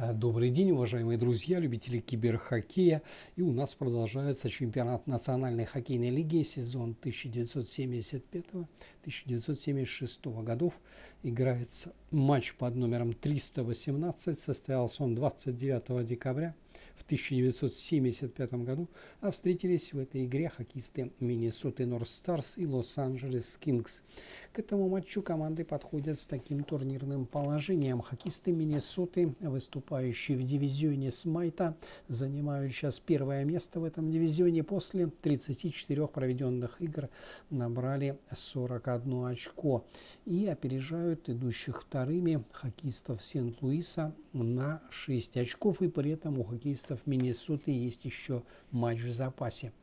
Добрый день, уважаемые друзья, любители киберхоккея. И у нас продолжается чемпионат Национальной хоккейной лиги сезон 1975-1976 годов. Играется матч под номером 318. Состоялся он 29 декабря в 1975 году. А встретились в этой игре хоккеисты Миннесоты Норth Старс и Лос-Анджелес Кингс. К этому матчу команды подходят с таким турнирным положением. Хоккеисты Миннесоты, выступающие в дивизионе Смайта, занимают сейчас первое место в этом дивизионе. После 34 проведенных игр набрали 41 очко и опережают идущих вторыми хоккеистов Сент-Луиса на 6 очков. И при этом у хоккеистов Миннесоты есть еще матч в запасе.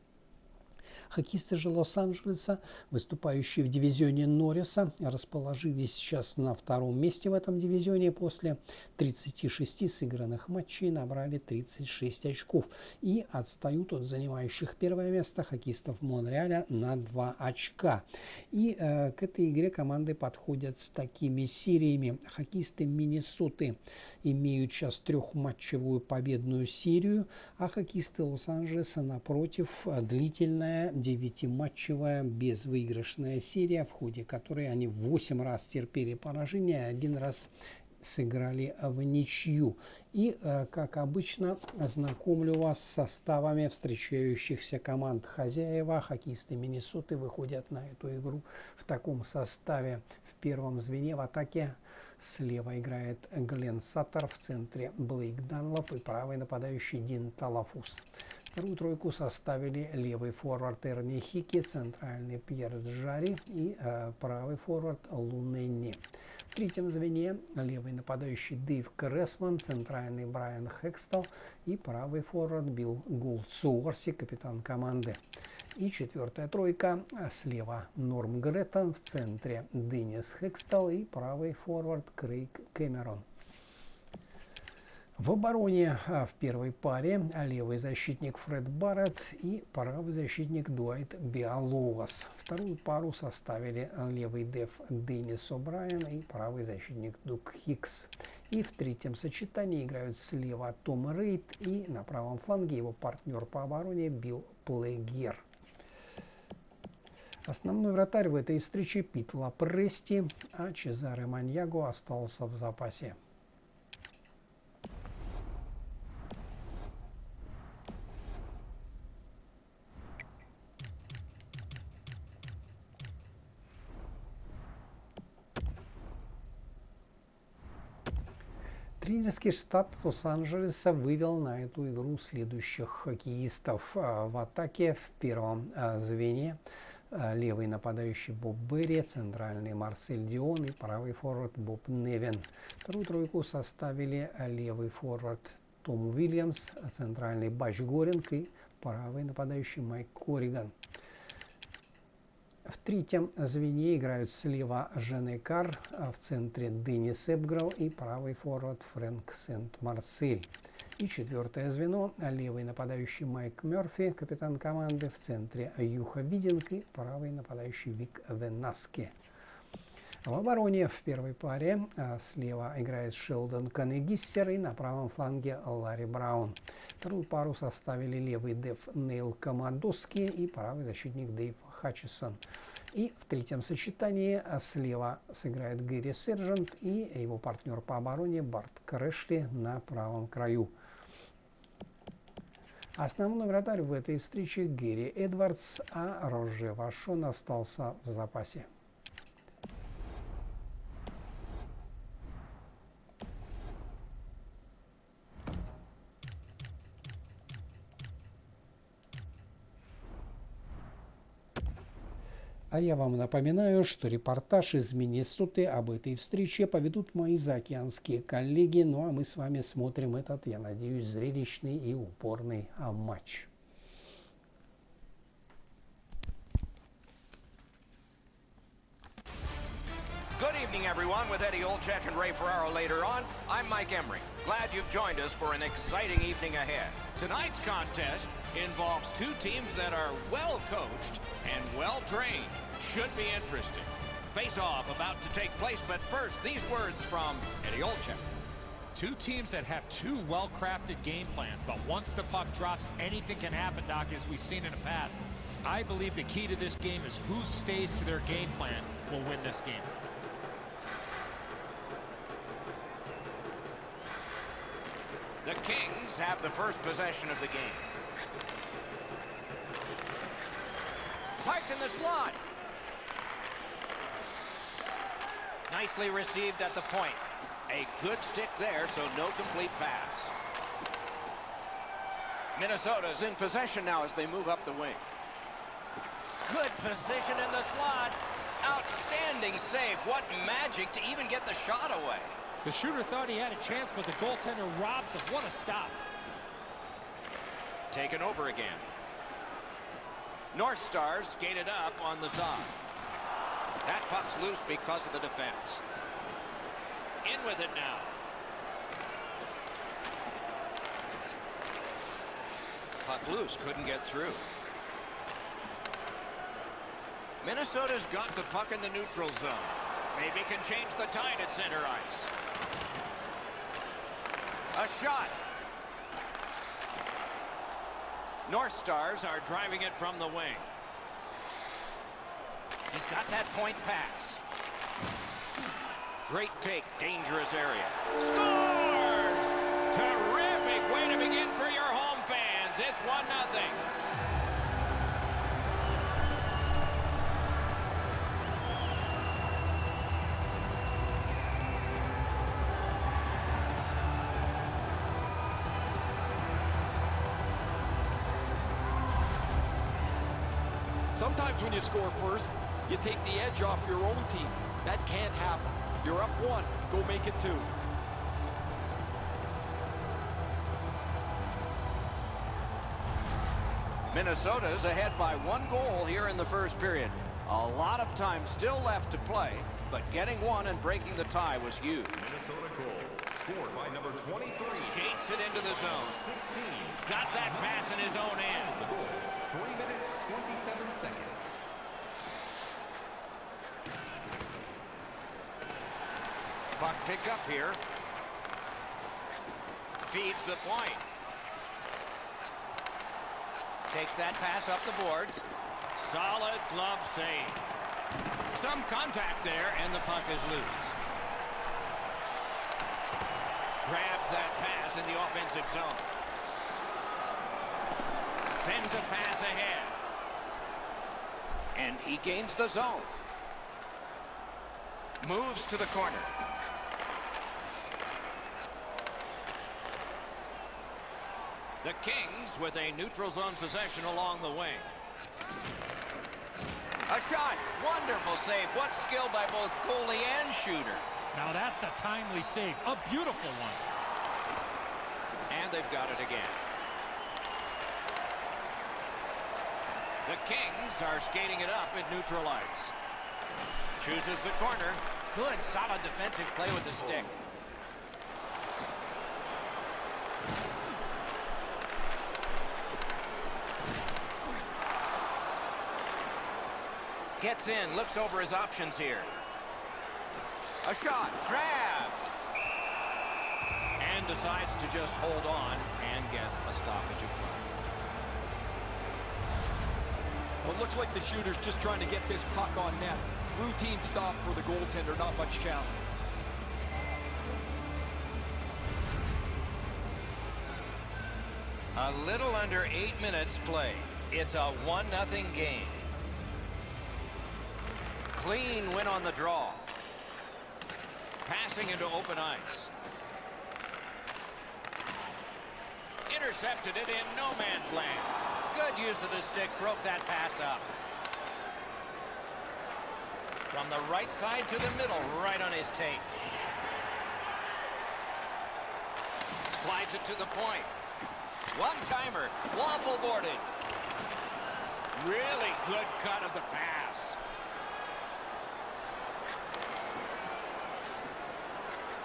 Хоккеисты же Лос-Анджелеса, выступающие в дивизионе Норриса, расположились сейчас на втором месте в этом дивизионе. После 36 сыгранных матчей набрали 36 очков и отстают от занимающих первое место хоккеистов Монреаля на 2 очка. И к этой игре команды подходят с такими сериями. Хоккеисты Миннесоты имеют сейчас трехматчевую победную серию, а хоккеисты Лос-Анджелеса, напротив, длительная 9-матчевая безвыигрышная серия, в ходе которой они 8 раз терпели поражение, а 1 раз сыграли в ничью. И, как обычно, знакомлю вас с составами встречающихся команд. Хозяева, хоккеисты Миннесоты, выходят на эту игру в таком составе. В первом звене в атаке слева играет Глен Саттер, в центре Блейк Данлоп и правый нападающий Дин Талафус. Вторую тройку составили левый форвард Эрни Хики, центральный Пьер Джари и правый форвард Лу Ненни. В третьем звене левый нападающий Дэйв Кресман, центральный Брайан Хекстел и правый форвард Билл Гулдсуорси, капитан команды. И четвертая тройка слева Норм Греттон, в центре Деннис Хекстел и правый форвард Крейг Кэмерон. В обороне в первой паре левый защитник Фред Барретт и правый защитник Дуайт Биаловас. Вторую пару составили левый деф Деннис О'Брайен и правый защитник Дук Хикс. И в третьем сочетании играют слева Том Рейд и на правом фланге его партнер по обороне Билл Плегер. Основной вратарь в этой встрече Пит Лапрести, а Чезаре Маньяго остался в запасе. Тренерский штаб Лос-Анджелеса вывел на эту игру следующих хоккеистов. В атаке в первом звене левый нападающий Боб Берри, центральный Марсель Дион и правый форвард Боб Невин. Вторую тройку составили левый форвард Том Уильямс, центральный Бач Горинг и правый нападающий Майк Корриган. В третьем звене играют слева Жене Кар, в центре Деннис Эбгрелл и правый форвард Фрэнк Сент-Марсель. И четвертое звено левый нападающий Майк Мерфи, капитан команды, в центре Юха Видинг и правый нападающий Вик Венаске. В обороне в первой паре слева играет Шелдон Канегиссер и на правом фланге Ларри Браун. Вторую пару составили левый деф Нейл Командоски и правый защитник Дэйв Хатчисон. И в третьем сочетании слева сыграет Гэри Сержант и его партнер по обороне Барт Крэшли на правом краю. Основной вратарь в этой встрече Гэри Эдвардс, а Роже Вашон остался в запасе. А я вам напоминаю, что репортаж из Миннесоты об этой встрече поведут мои заокеанские коллеги. Ну а мы с вами смотрим этот, я надеюсь, зрелищный и упорный матч. Good evening, everyone. With Eddie Olczyk and Ray Ferraro later on, I'm Mike Emery. Glad you've joined us for an exciting evening ahead. Tonight's contest involves two teams that are well coached and well trained. Should be interesting. Face-off about to take place, but first, these words from Eddie Olczyk. Two teams that have two well-crafted game plans, but once the puck drops, anything can happen, Doc, as we've seen in the past. I believe the key to this game is who stays to their game plan will win this game. The Kings have the first possession of the game. Parked in the slot. Nicely received at the point. A good stick there, so no complete pass. Minnesota's in possession now as they move up the wing. Good position in the slot. Outstanding save. What magic to even get the shot away. The shooter thought he had a chance, but the goaltender robs him. What a stop. Taken over again. North Stars skated up on the side. That puck's loose because of the defense. In with it now. Puck loose, couldn't get through. Minnesota's got the puck in the neutral zone. Maybe can change the tide at center ice. A shot. North Stars are driving it from the wing. He's got that point pass. Great take, dangerous area. Scores! Terrific way to begin for your home fans. It's 1-0. Sometimes when you score first, you take the edge off your own team. That can't happen. You're up 1. Go make it 2. Minnesota's ahead by 1 goal here in the first period. A lot of time still left to play, but getting one and breaking the tie was huge. Minnesota goal scored by number 23. Skates it into the zone. 16. Got that pass in his own end. The goal, 3 minutes, 27 seconds. Puck picked up here. Feeds the point. Takes that pass up the boards. Solid glove save. Some contact there, and the puck is loose. Grabs that pass in the offensive zone. Sends a pass ahead. And he gains the zone. Moves to the corner. The Kings with a neutral zone possession along the wing. A shot. Wonderful save. What skill by both goalie and shooter. Now that's a timely save. A beautiful one. And they've got it again. The Kings are skating it up at neutral ice. Chooses the corner. Good, solid defensive play with the stick. Gets in, looks over his options here. A shot, grabbed. And decides to just hold on and get a stoppage of play. Well, it looks like the shooter's just trying to get this puck on net. Routine stop for the goaltender, not much challenge. A little under 8 minutes played. It's a 1-0 game. Clean win on the draw. Passing into open ice. Intercepted it in no man's land. Good use of the stick, broke that pass up. From the right side to the middle, right on his tape. Slides it to the point. One-timer, waffle boarded. Really good cut of the pass.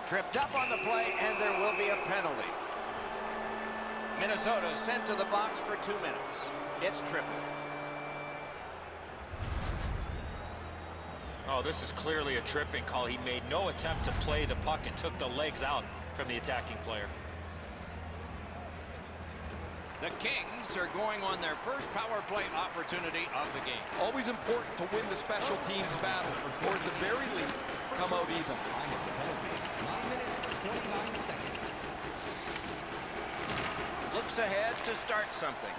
Tripped up on the play, and there will be a penalty. Minnesota sent to the box for 2 minutes. It's triple. Oh, this is clearly a tripping call. He made no attempt to play the puck and took the legs out. from the attacking player. The Kings are going on their first power play opportunity of the game. Always important to win the special teams battle, or at the very least, come out even. 9 minutes, 29 seconds. Looks ahead to start something.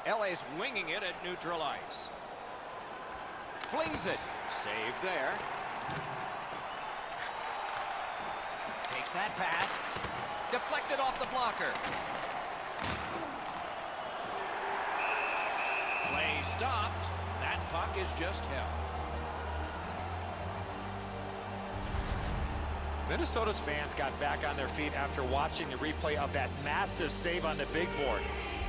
LA's winging it at neutral ice. Flings it. Saved there. Takes that pass. Deflected off the blocker. Play stopped. That puck is just held. Minnesota's fans got back on their feet after watching the replay of that massive save on the big board.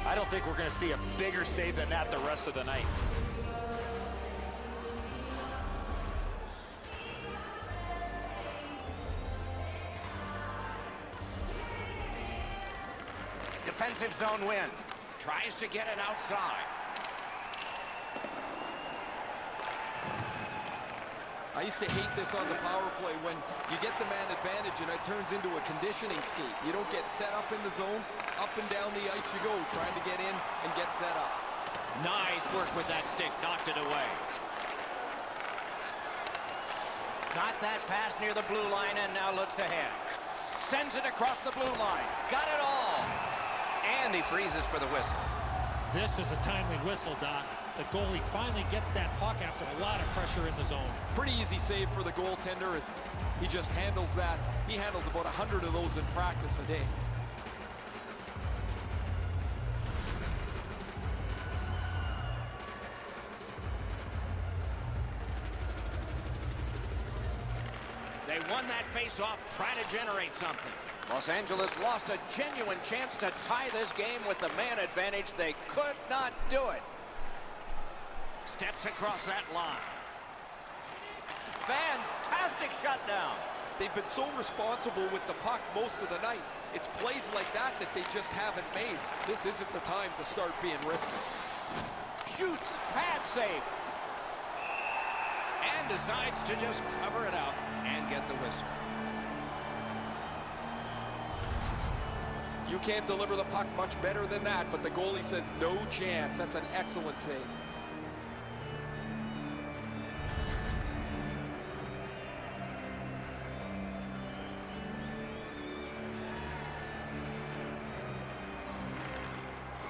I don't think we're going to see a bigger save than that the rest of the night. Defensive zone win. Tries to get it outside. I used to hate this on the power play when you get the man advantage and it turns into a conditioning skate. You don't get set up in the zone. Up and down the ice you go, trying to get in and get set up. Nice work with that stick. Knocked it away. Got that pass near the blue line and now looks ahead. Sends it across the blue line. Got it all. And he freezes for the whistle. This is a timely whistle, Doc. The goalie finally gets that puck after a lot of pressure in the zone. Pretty easy save for the goaltender as he just handles that. He handles about 100 of those in practice a day. They won that face-off trying to generate something. Los Angeles lost a genuine chance to tie this game with the man advantage. They could not do it. Steps across that line. Fantastic shutdown. They've been so responsible with the puck most of the night. It's plays like that that they just haven't made. This isn't the time to start being risky. Shoots. Pad save. And decides to just cover it up and get the whistle. You can't deliver the puck much better than that, but the goalie says no chance. That's an excellent save.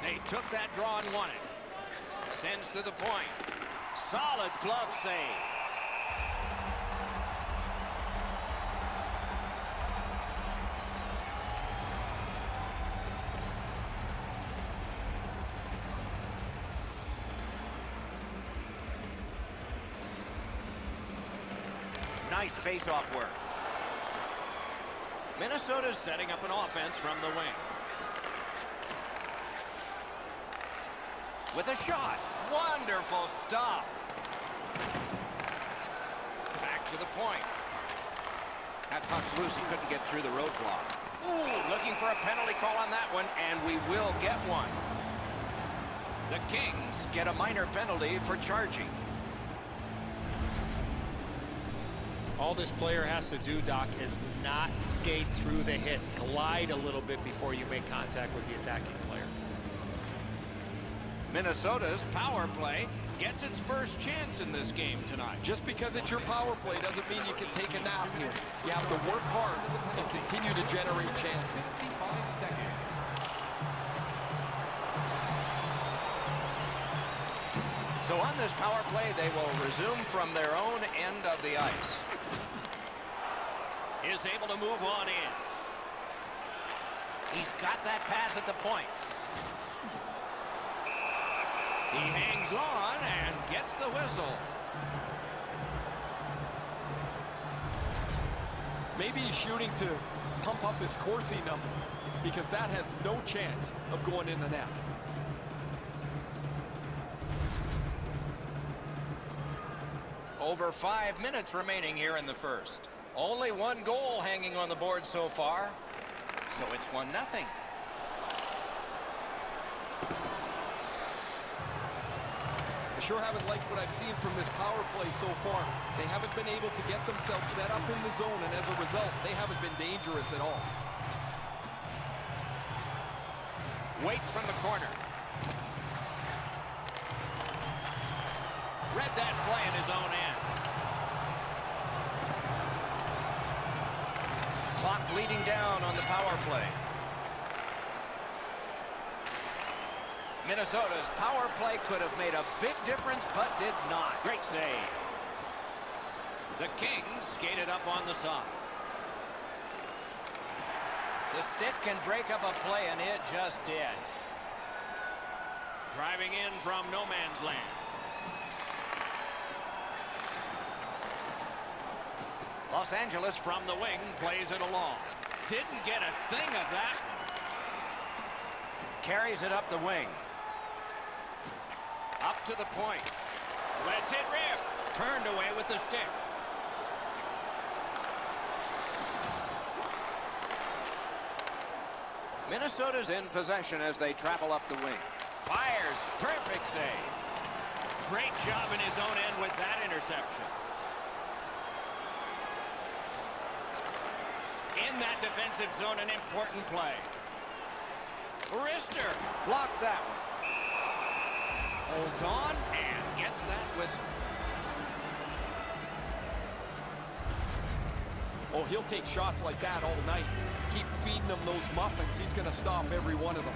They took that draw and won it. Sends to the point. Solid glove save. Nice face-off work. Minnesota's setting up an offense from the wing. With a shot. Wonderful stop. Back to the point. That puck's loose. He couldn't get through the roadblock. Ooh, looking for a penalty call on that one, and we will get one. The Kings get a minor penalty for charging. All this player has to do, Doc, is not skate through the hit. Glide a little bit before you make contact with the attacking player. Minnesota's power play gets its first chance in this game tonight. Just because it's your power play doesn't mean you can take a nap here. You have to work hard and continue to generate chances. 55 seconds. So on this power play, they will resume from their own end of the ice. Is able to move on in. He's got that pass at the point. He hangs on and gets the whistle. Maybe he's shooting to pump up his Corsi number because that has no chance of going in the net. Over 5 minutes remaining here in the first. Only one goal hanging on the board so far. So it's 1-0. sure haven't liked what I've seen from this power play so far. They haven't been able to get themselves set up in the zone, and as a result, they haven't been dangerous at all. Waits from the corner. Read that play in his own end. Clock bleeding down on the power play. Minnesota's power play could have made a big difference, but did not. Great save. The Kings skated up on the side. The stick can break up a play, and it just did. Driving in from no man's land. Los Angeles from the wing plays it along. Didn't get a thing of that. Carries it up the wing. Up to the point. Lets it rip. Turned away with the stick. Minnesota's in possession as they travel up the wing. Fires. Perfect save. Great job in his own end with that interception. In that defensive zone, an important play. Rister blocked that one. Holds on and gets that whistle. Oh, he'll take shots like that all night. Keep feeding him those muffins. He's going to stop every one of them.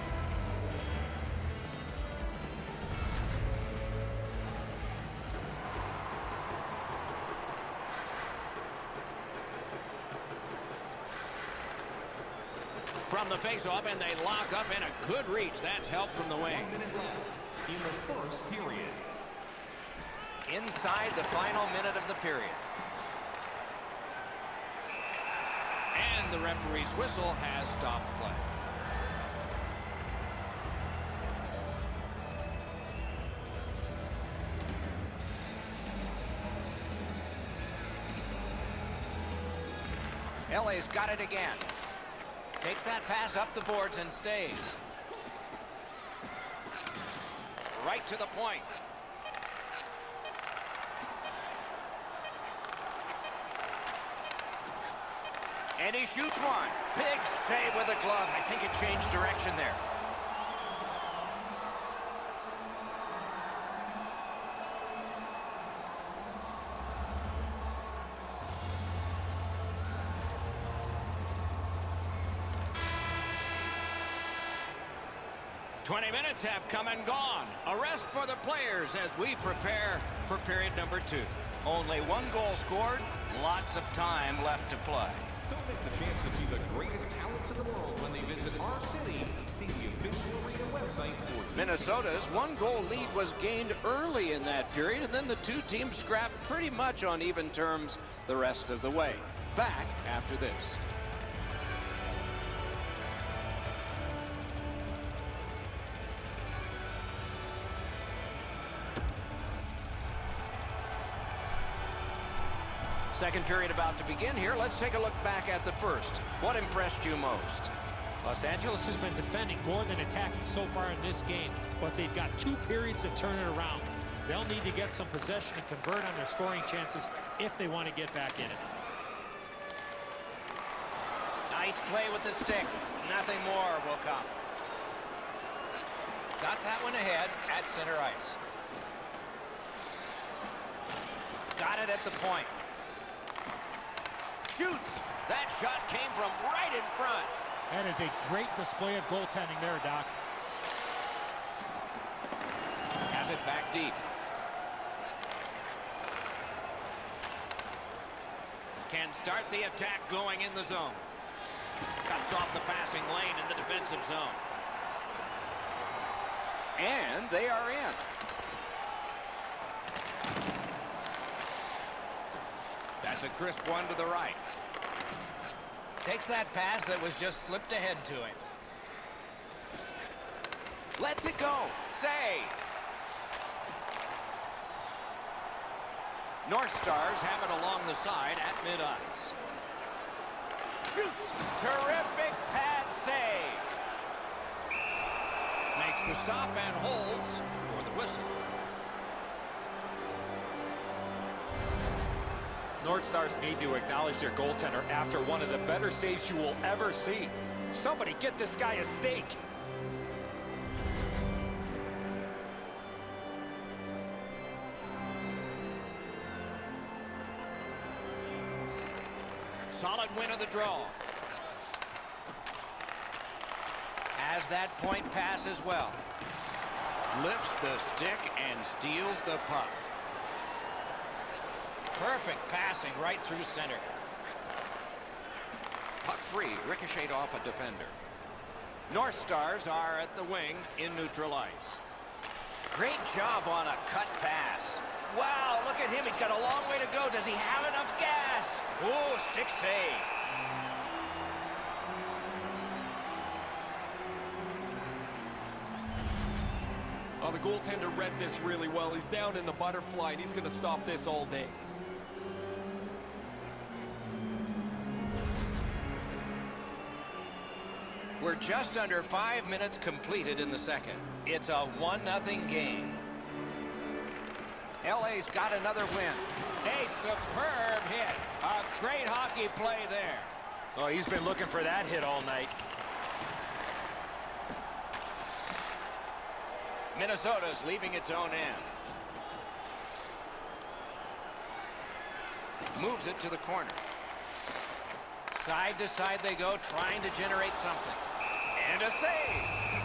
From the faceoff, and they lock up in a good reach. That's help from the wing. 1 minute left in the first period. Inside the final minute of the period. And the referee's whistle has stopped play. LA's got it again. Takes that pass up the boards and stays. Right to the point. And he shoots one. Big save with a glove. I think it changed direction there. "20 minutes have come and gone. A rest for the players as we prepare for period number 2. Only 1 goal scored, lots of time left to play. Don't miss a chance to see the greatest talents in the world when they visit our city. See the official arena website for Minnesota's 1-goal lead was gained early in that period, and then the two teams scrapped pretty much on even terms the rest of the way. Back after this. Second period about to begin here. Let's take a look back at the first. What impressed you most? Los Angeles has been defending more than attacking so far in this game, but they've got 2 periods to turn it around. They'll need to get some possession and convert on their scoring chances if they want to get back in it. Nice play with the stick. Nothing more will come. Got that one ahead at center ice. Got it at the point. Shoots. That shot came from right in front. That is a great display of goaltending there, Doc. Has it back deep. Can start the attack going in the zone. Cuts off the passing lane in the defensive zone. And they are in. That's a crisp one to the right. Takes that pass that was just slipped ahead to him. Lets it go. Save. North Stars have it along the side at mid-ice. Shoots. Terrific pad save. Makes the stop and holds for the whistle. North Stars need to acknowledge their goaltender after one of the better saves you will ever see. Somebody get this guy a steak. Solid win of the draw. Has that point pass as well. Lifts the stick and steals the puck. Perfect passing right through center. Puck free, ricocheted off a defender. North Stars are at the wing in neutral ice. Great job on a cut pass. Wow, look at him. He's got a long way to go. Does he have enough gas? Oh, stick save. Oh, the goaltender read this really well. He's down in the butterfly, and he's going to stop this all day. We're just under 5 minutes completed in the second. It's a 1-0 game. LA's got another win. A superb hit. A great hockey play there. Oh, he's been looking for that hit all night. Minnesota's leaving its own end. Moves it to the corner. Side to side they go, trying to generate something. And a save.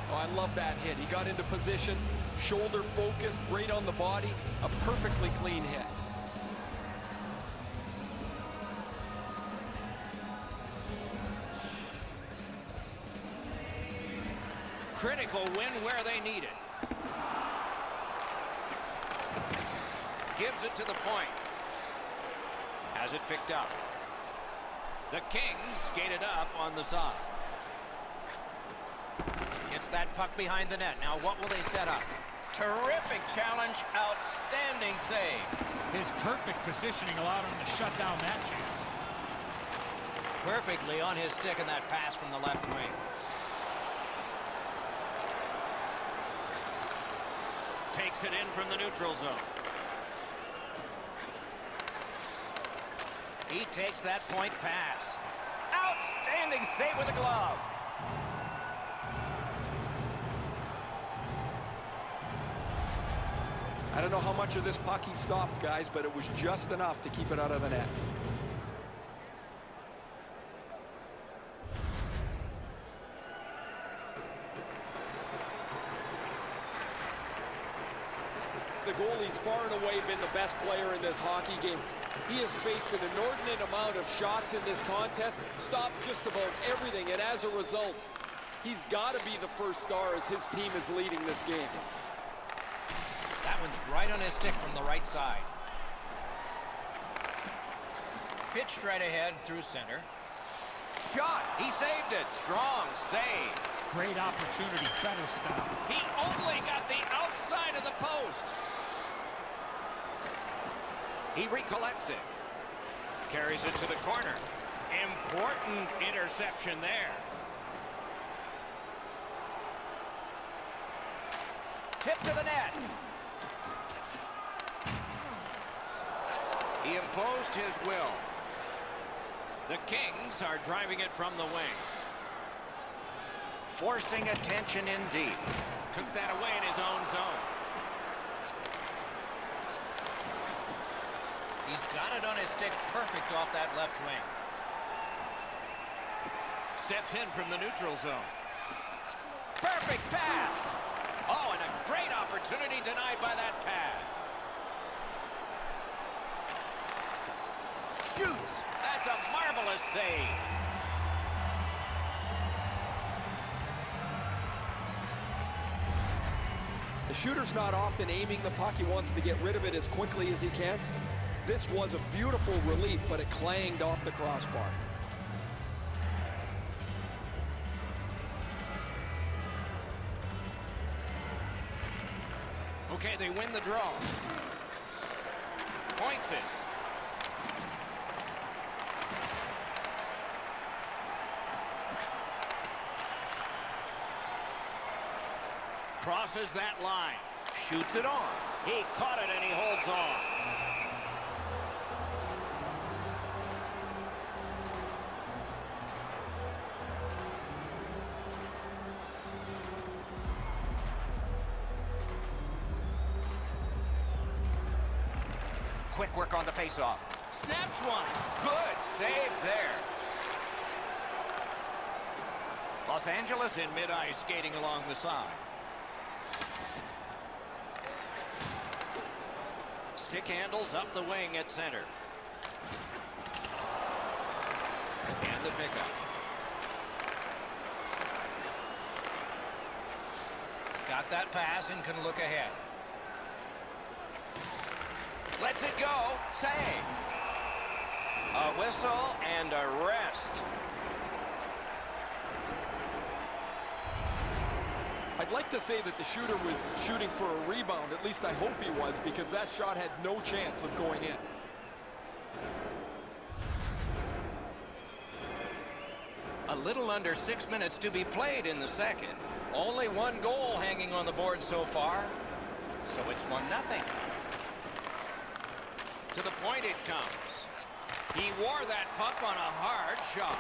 Oh, I love that hit. He got into position, shoulder focused, right on the body. A perfectly clean hit. Critical win where they need it. Gives it to the point. Has it picked up. The Kings skated up on the side. Gets that puck behind the net. Now what will they set up? Terrific challenge. Outstanding save. His perfect positioning allowed him to shut down that chance. Perfectly on his stick in that pass from the left wing. Takes it in from the neutral zone. He takes that point pass. Outstanding save with the glove. I don't know how much of this puck he stopped, guys, but it was just enough to keep it out of the net. The goalie's far and away been the best player in this hockey game. He has faced an inordinate amount of shots in this contest, stopped just about everything, and as a result, he's got to be the first star as his team is leading this game. That one's right on his stick from the right side. Pitched right ahead through center. Shot! He saved it. Strong save. Great opportunity, better stop. He only got the outside of the post. He recollects it. Carries it to the corner. Important interception there. Tip to the net. He imposed his will. The Kings are driving it from the wing. Forcing attention indeed. Took that away in his own zone. He's got it on his stick perfect off that left wing. Steps in from the neutral zone. Perfect pass. Oh, and a great opportunity denied by that pad. Shoots. That's a marvelous save. The shooter's not often aiming the puck. He wants to get rid of it as quickly as he can. This was a beautiful relief, but it clanged off the crossbar. Okay, they win the draw. Points it. Crosses that line. Shoots it on. He caught it and he holds on. Quick work on the faceoff. Snaps one. Good save there. Los Angeles in mid-ice skating along the side. Stick handles up the wing at center. And the pickup. He's got that pass and can look ahead. Lets it go. Save. A whistle and a rest. I'd like to say that the shooter was shooting for a rebound. At least I hope he was, because that shot had no chance of going in. A little under 6 minutes to be played in the second. Only one goal hanging on the board so far. So it's 1-0. To the point it comes. He wore that puck on a hard shot.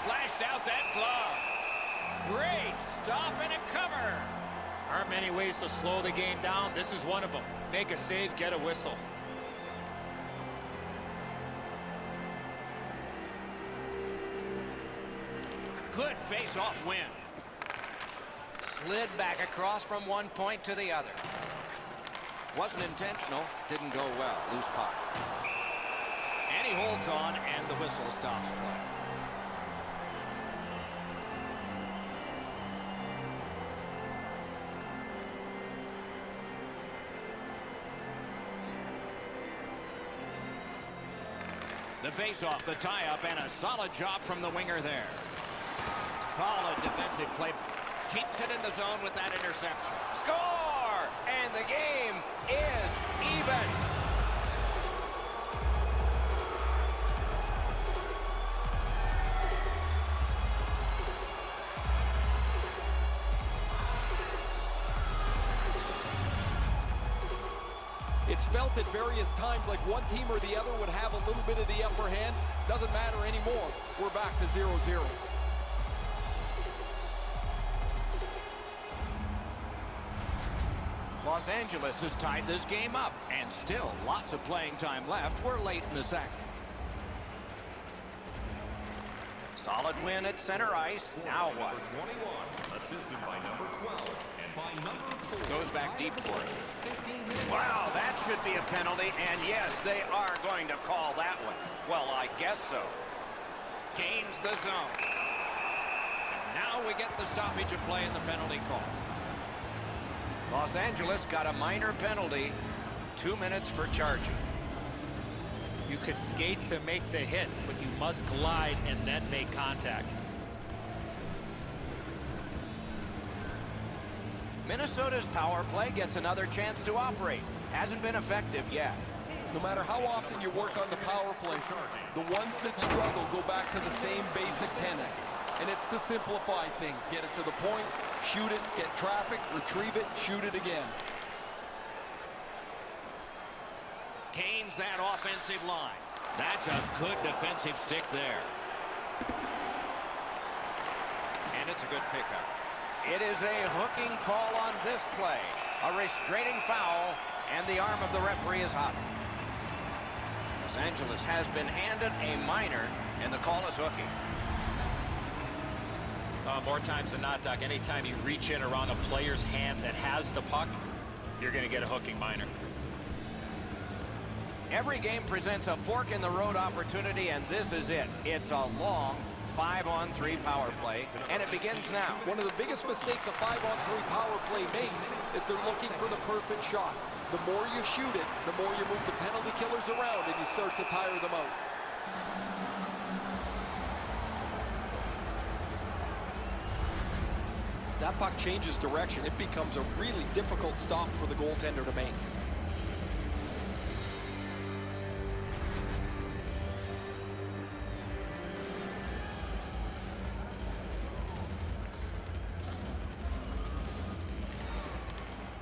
Flashed out that glove. Great stop and a cover. Aren't many ways to slow the game down. This is one of them. Make a save, get a whistle. Good face-off win. Slid back across from one point to the other. Wasn't intentional. Didn't go well. Loose puck. And he holds on, and the whistle stops play. The face-off, the tie-up, and a solid job from the winger there. Solid defensive play. Keeps it in the zone with that interception. Score! And the game is even. It's felt at various times like one team or the other would have a little bit of the upper hand. Doesn't matter anymore. We're back to 0-0. Los Angeles has tied this game up, and still lots of playing time left. We're late in the second. Solid win at center ice. Now what? Number 21, assisted by number 12, and by number 4. Goes back deep for it. Wow, that should be a penalty, and yes, they are going to call that one. Well, I guess so. Gains the zone. And now we get the stoppage of play in the penalty call. Los Angeles got a minor penalty. 2 minutes for charging. You could skate to make the hit, but you must glide and then make contact. Minnesota's power play gets another chance to operate. Hasn't been effective yet. No matter how often you work on the power play, the ones that struggle go back to the same basic tenets. And it's to simplify things. Get it to the point, shoot it, get traffic, retrieve it, shoot it again. Gains that offensive line. That's a good defensive stick there. And it's a good pickup. It is a hooking call on this play. A restraining foul, and the arm of the referee is hot. Los Angeles has been handed a minor, and the call is hooking. More times than not, Doc, anytime you reach in around a player's hands that has the puck, you're going to get a hooking minor. Every game presents a fork-in-the-road opportunity, and this is it. It's a long 5-on-3 power play, and it begins now. One of the biggest mistakes a 5-on-3 power play makes is they're looking for the perfect shot. The more you shoot it, the more you move the penalty killers around, and you start to tire them out. That puck changes direction. It becomes a really difficult stop for the goaltender to make.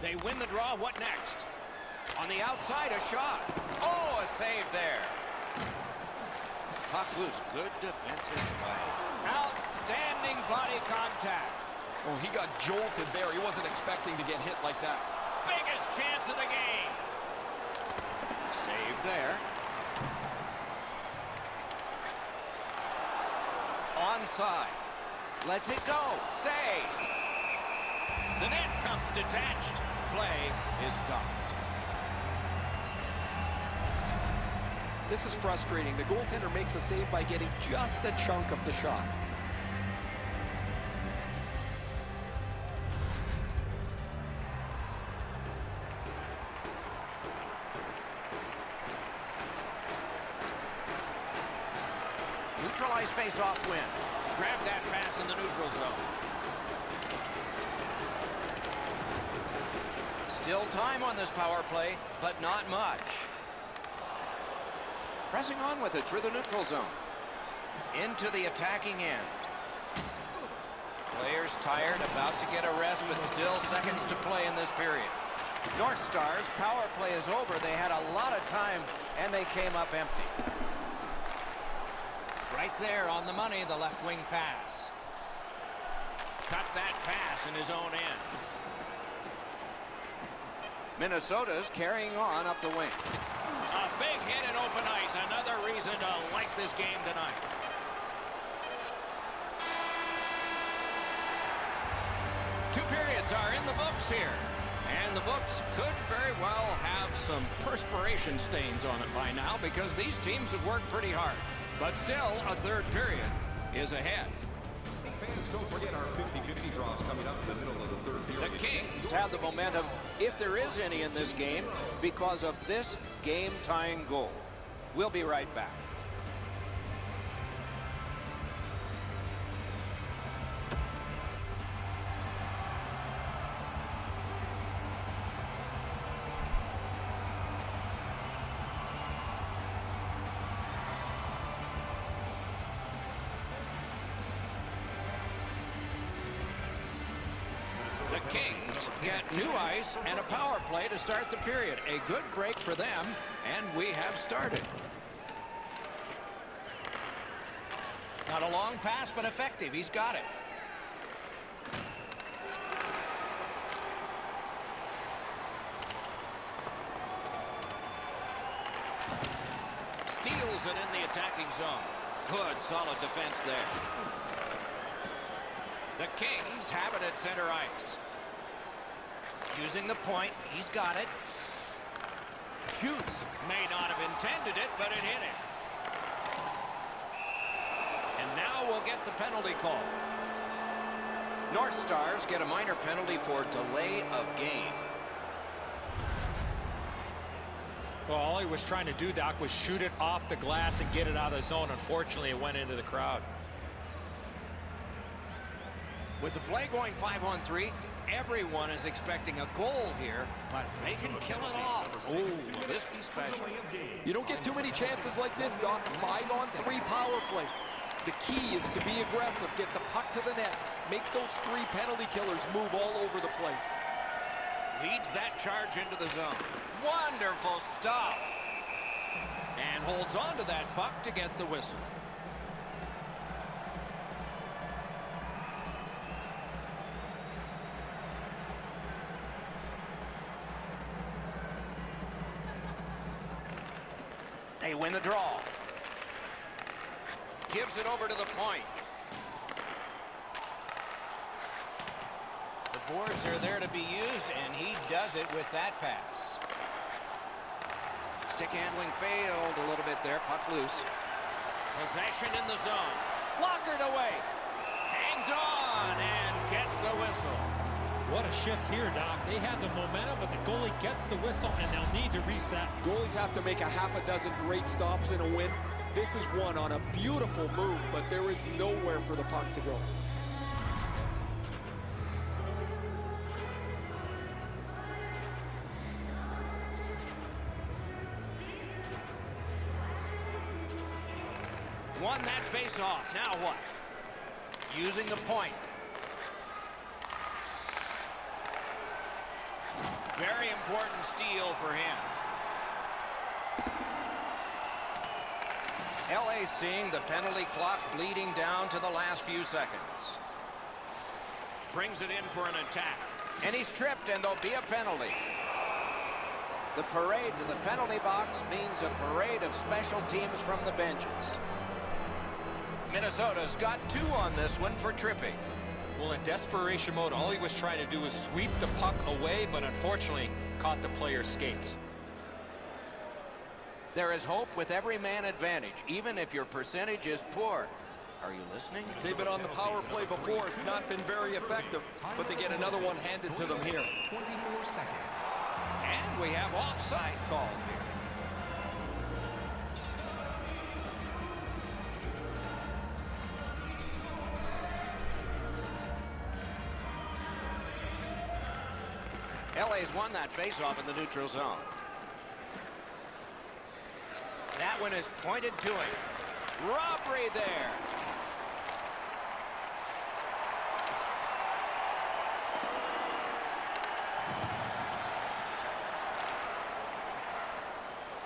They win the draw. What next? On the outside, a shot. Oh, a save there. Puck loose. Good defensive play. Outstanding body contact. Oh, he got jolted there. He wasn't expecting to get hit like that. Biggest chance of the game. Save there. Onside. Lets it go. Save. The net comes detached. Play is stopped. This is frustrating. The goaltender makes a save by getting just a chunk of the shot. Neutralized face-off win. Grab that pass in the neutral zone. Still time on this power play, but not much. Pressing on with it through the neutral zone. Into the attacking end. Players tired, about to get a rest, but still seconds to play in this period. North Stars, power play is over. They had a lot of time, and they came up empty. Right there on the money, the left wing pass. Cut that pass in his own end. Minnesota's carrying on up the wing. A big hit at open ice. Another reason to like this game tonight. Two periods are in the books here. And the books could very well have some perspiration stains on it by now because these teams have worked pretty hard. But still, a third period is ahead. Fans, don't forget our 50-50 draws coming up in the middle of the third period. The Kings have the momentum, if there is any in this game, because of this game-tying goal. We'll be right back. The Kings get new ice and a power play to start the period. A good break for them, and we have started. Not a long pass, but effective. He's got it. Steals it in the attacking zone. Good, solid defense there. The Kings have it at center ice. Using the point, he's got it. Shoots. May not have intended it, but it hit him. And now we'll get the penalty call. North Stars get a minor penalty for delay of game. Well, all he was trying to do, Doc, was shoot it off the glass and get it out of the zone. Unfortunately, it went into the crowd. With the play going 5-on-3, everyone is expecting a goal here, but if they can kill it off, oh, will this be special? You don't get too many chances like this, Doc. 5-on-3 power play. The key is to be aggressive, get the puck to the net, make those three penalty killers move all over the place. Leads that charge into the zone. Wonderful stop. And holds on to that puck to get the whistle. They win the draw. Gives it over to the point. The boards are there to be used, and he does it with that pass. Stick handling failed a little bit there. Puck loose. Possession in the zone. Blockered away. Hangs on and gets the whistle. What a shift here, Doc. They have the momentum, but the goalie gets the whistle, and they'll need to reset. Goalies have to make a half a dozen great stops in a win. This is one on a beautiful move, but there is nowhere for the puck to go. Won that face-off. Now what? Using the point. Very important steal for him. LA seeing the penalty clock bleeding down to the last few seconds. Brings it in for an attack. And he's tripped, and there'll be a penalty. The parade to the penalty box means a parade of special teams from the benches. Minnesota's got 2 on this one for tripping. Well, in desperation mode, all he was trying to do was sweep the puck away, but unfortunately caught the player's skates. There is hope with every man advantage, even if your percentage is poor. Are you listening? They've been on the power play before. It's not been very effective, but they get another one handed to them here. 24 seconds. And we have offside called here. LA's won that faceoff in the neutral zone. That one is pointed to him. Robbery there.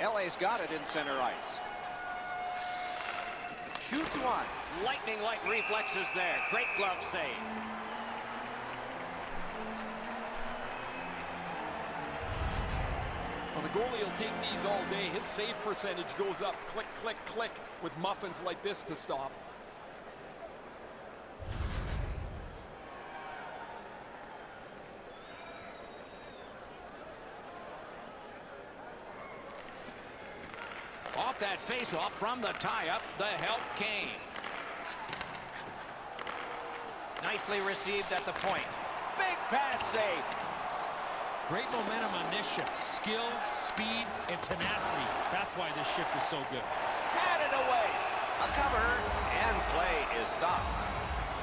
LA's got it in center ice. Shoots one. Lightning-like reflexes there. Great glove save. Well, the goalie will take these all day. His save percentage goes up. Click, click, click with muffins like this to stop. Off that face-off from the tie-up, the help came. Nicely received at the point. Big pad save. Great momentum on this shift. Skill, speed, and tenacity. That's why this shift is so good. Headed away. A cover, and play is stopped.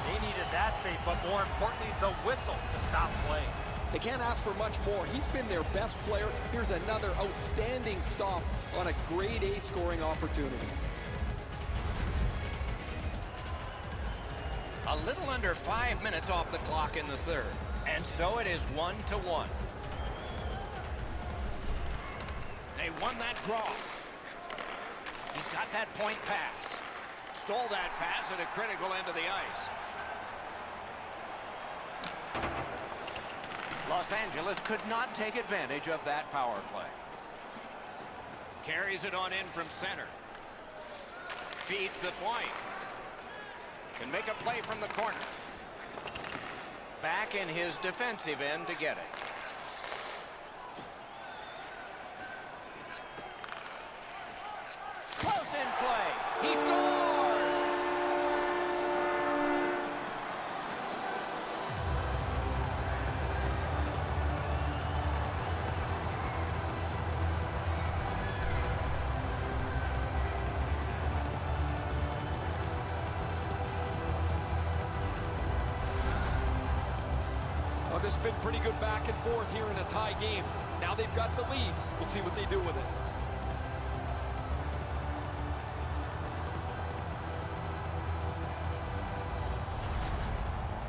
They needed that save, but more importantly, the whistle to stop play. They can't ask for much more. He's been their best player. Here's another outstanding stop on a grade A scoring opportunity. A little under 5 minutes off the clock in the third. And so it is 1-1. They won that draw. He's got that point pass. Stole that pass at a critical end of the ice. Los Angeles could not take advantage of that power play. Carries it on in from center. Feeds the point. Can make a play from the corner. Back in his defensive end to get it. Close in play. He scores! Well, there's been pretty good back and forth here in a tie game. Now they've got the lead. We'll see what they do with it.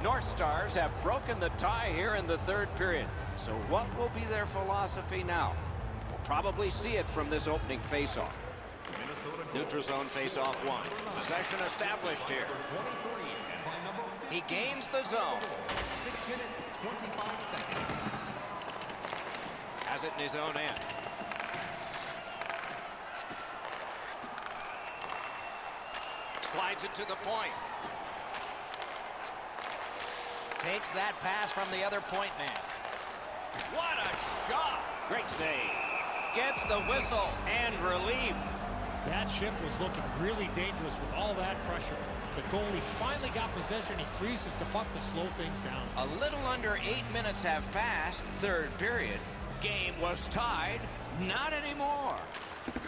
North Stars have broken the tie here in the third period. So what will be their philosophy now? We'll probably see it from this opening faceoff. Neutral zone faceoff one. Possession established here. He gains the zone. 6 minutes, 25 seconds. Has it in his own end. Slides it to the point. Takes that pass from the other point man. What a shot! Great save. Gets the whistle and relief. That shift was looking really dangerous with all that pressure. The goalie finally got possession. He freezes the puck to slow things down. A little under 8 minutes have passed. Third period. Game was tied. Not anymore.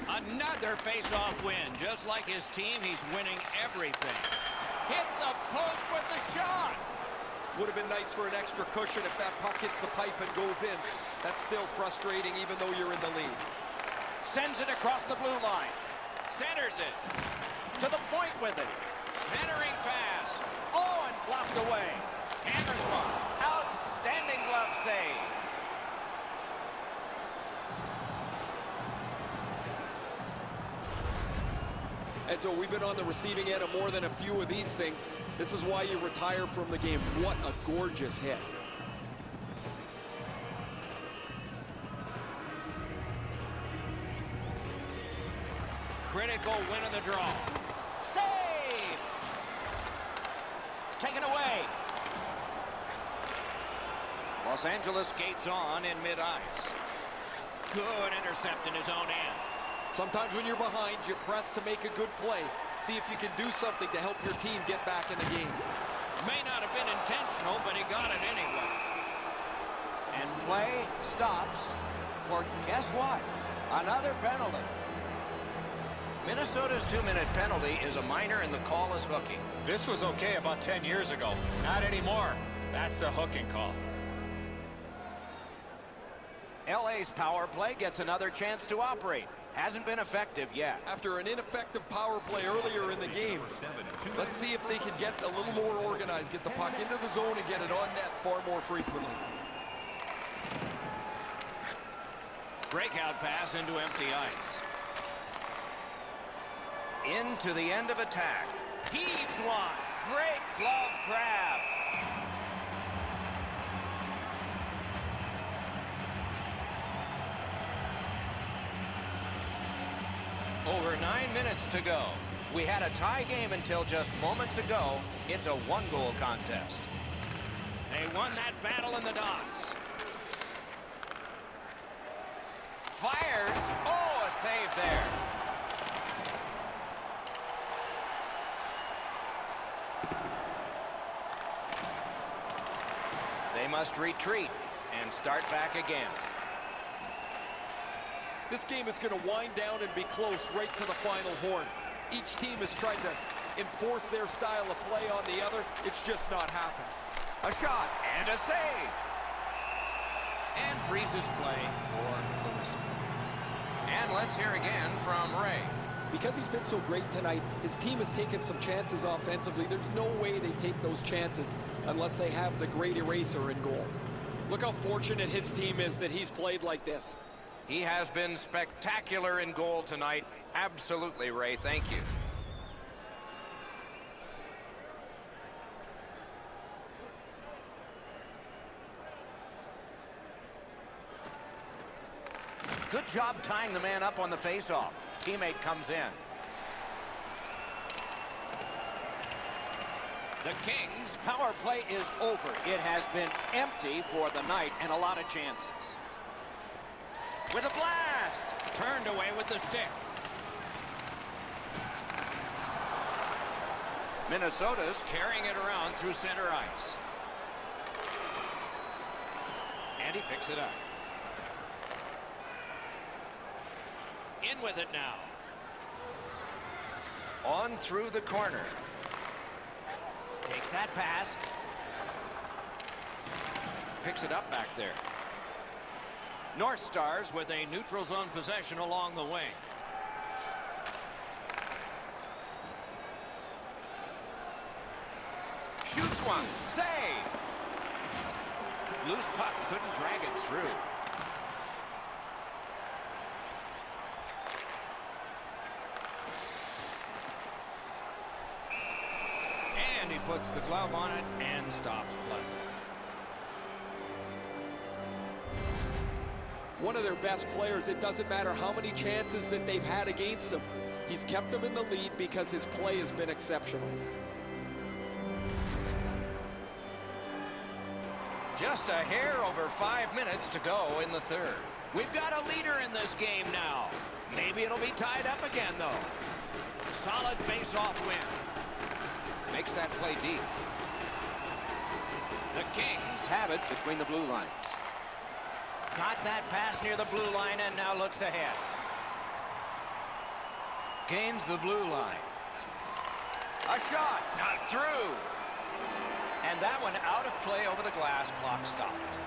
Another face-off win. Just like his team, he's winning everything. Hit the post with the shot. Would have been nice for an extra cushion if that puck hits the pipe and goes in. That's still frustrating even though you're in the lead. Sends it across the blue line. Centers it. To the point with it. Centering pass. Oh, and blocked away. Hammers one. Outstanding glove save. And so we've been on the receiving end of more than a few of these things. This is why you retire from the game. What a gorgeous hit. Critical win of the draw. Save! Taken away. Los Angeles gates on in mid-ice. Good intercept in his own end. Sometimes when you're behind, you press to make a good play. See if you can do something to help your team get back in the game. May not have been intentional, but he got it anyway. And play stops for, guess what? Another penalty. Minnesota's 2-minute penalty is a minor and the call is hooking. This was okay about 10 years ago. Not anymore. That's a hooking call. LA's power play gets another chance to operate. Hasn't been effective yet. After an ineffective power play earlier in the game, let's see if they can get a little more organized, get the puck into the zone and get it on net far more frequently. Breakout pass into empty ice. Into the end of attack. Heaves one. Great glove grab. Over 9 minutes to go. We had a tie game until just moments ago. It's a one-goal contest. They won that battle in the dots. Fires. Oh, a save there. They must retreat and start back again. This game is going to wind down and be close right to the final horn. Each team is trying to enforce their style of play on the other. It's just not happening. A shot and a save. And freezes play for the whistle. And let's hear again from Ray. Because he's been so great tonight, his team has taken some chances offensively. There's no way they take those chances unless they have the great eraser in goal. Look how fortunate his team is that he's played like this. He has been spectacular in goal tonight. Absolutely, Ray. Thank you. Good job tying the man up on the faceoff. Teammate comes in. The Kings' power play is over. It has been empty for the night and a lot of chances. With a blast! Turned away with the stick. Minnesota's carrying it around through center ice. And he picks it up. In with it now. On through the corner. Takes that pass. Picks it up back there. North Stars with a neutral zone possession along the wing. Shoots one. Save. Loose puck couldn't drag it through. And he puts the glove on it and stops play. One of their best players. It doesn't matter how many chances that they've had against him. He's kept them in the lead because his play has been exceptional. Just a hair over 5 minutes to go in the third. We've got a leader in this game now. Maybe it'll be tied up again, though. Solid face-off win. Makes that play deep. The Kings have it between the blue lines. Got that pass near the blue line and now looks ahead. Gains the blue line. A shot, not through. And that one out of play over the glass. Clock stopped.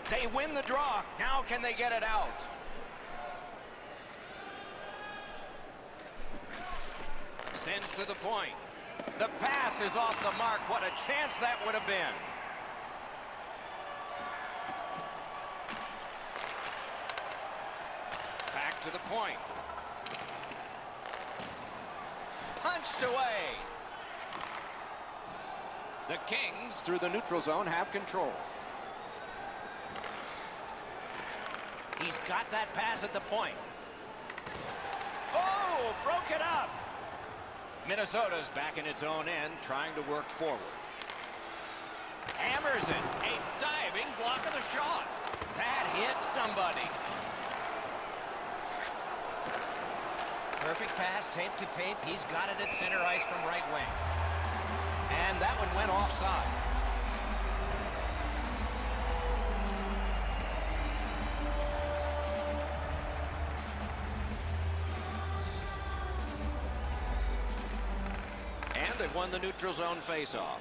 They win the draw. Now can they get it out? Sends to the point. The pass misses off the mark. What a chance that would have been. Back to the point. Punched away. The Kings, through the neutral zone, have control. He's got that pass at the point. Oh, broke it up. Minnesota's back in its own end, trying to work forward. Hammers it. A diving block of the shot. That hit somebody. Perfect pass, tape to tape. He's got it at center ice from right wing. And that one went offside. And they've won the neutral zone faceoff.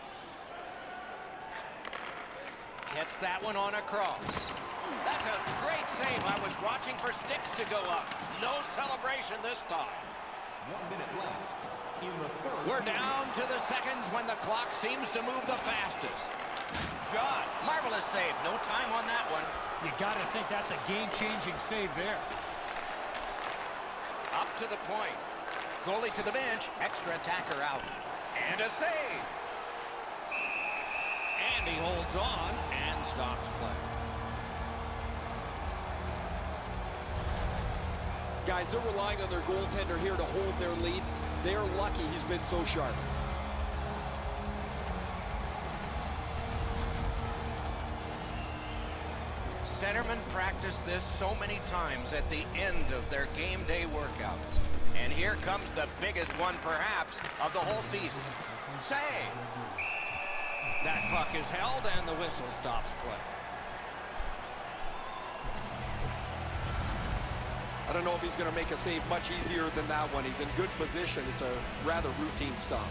Gets that one on a cross. That's a great save. I was watching for sticks to go up. No celebration this time. 1 minute left in the third. We're down to the seconds when the clock seems to move the fastest. Shot. Marvelous save. No time on that one. You got to think that's a game-changing save there. Up to the point. Goalie to the bench. Extra attacker out. And a save. And he holds on and stops play. Guys, they're relying on their goaltender here to hold their lead. They are lucky he's been so sharp. Centermen practice this so many times at the end of their game day workouts. And here comes the biggest one, perhaps, of the whole season. Save. That puck is held, and the whistle stops play. I don't know if he's going to make a save much easier than that one. He's in good position. It's a rather routine stop.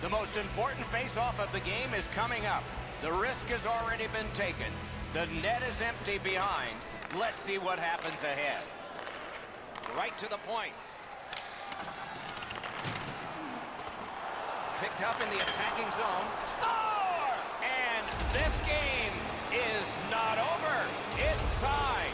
The most important face-off of the game is coming up. The risk has already been taken. The net is empty behind. Let's see what happens ahead. Right to the point. Picked up in the attacking zone. Score! And this game is not over. It's tied.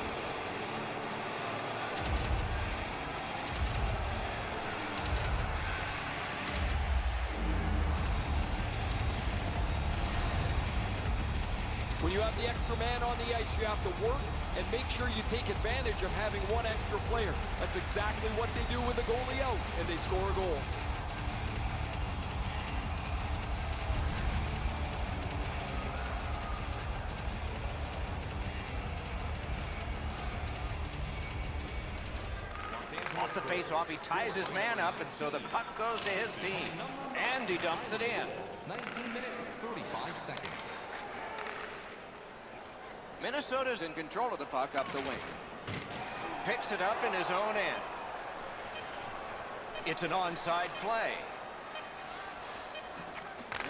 When you have the extra man on the ice, you have to work and make sure you take advantage of having one extra player. That's exactly what they do with the goalie out, and they score a goal. Off the face-off, he ties his man up, and so the puck goes to his team. And he dumps it in. 19 minutes, 35 seconds. Minnesota's in control of the puck up the wing. Picks it up in his own end. It's an onside play.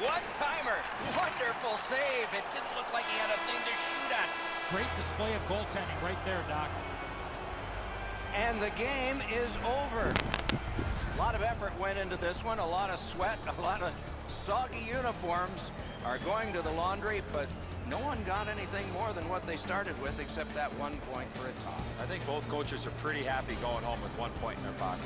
One-timer. Wonderful save. It didn't look like he had a thing to shoot at. Great display of goaltending right there, Doc. And the game is over. A lot of effort went into this one. A lot of sweat. A lot of soggy uniforms are going to the laundry, but no one got anything more than what they started with except that 1 point for a tie. I think both coaches are pretty happy going home with 1 point in their pocket.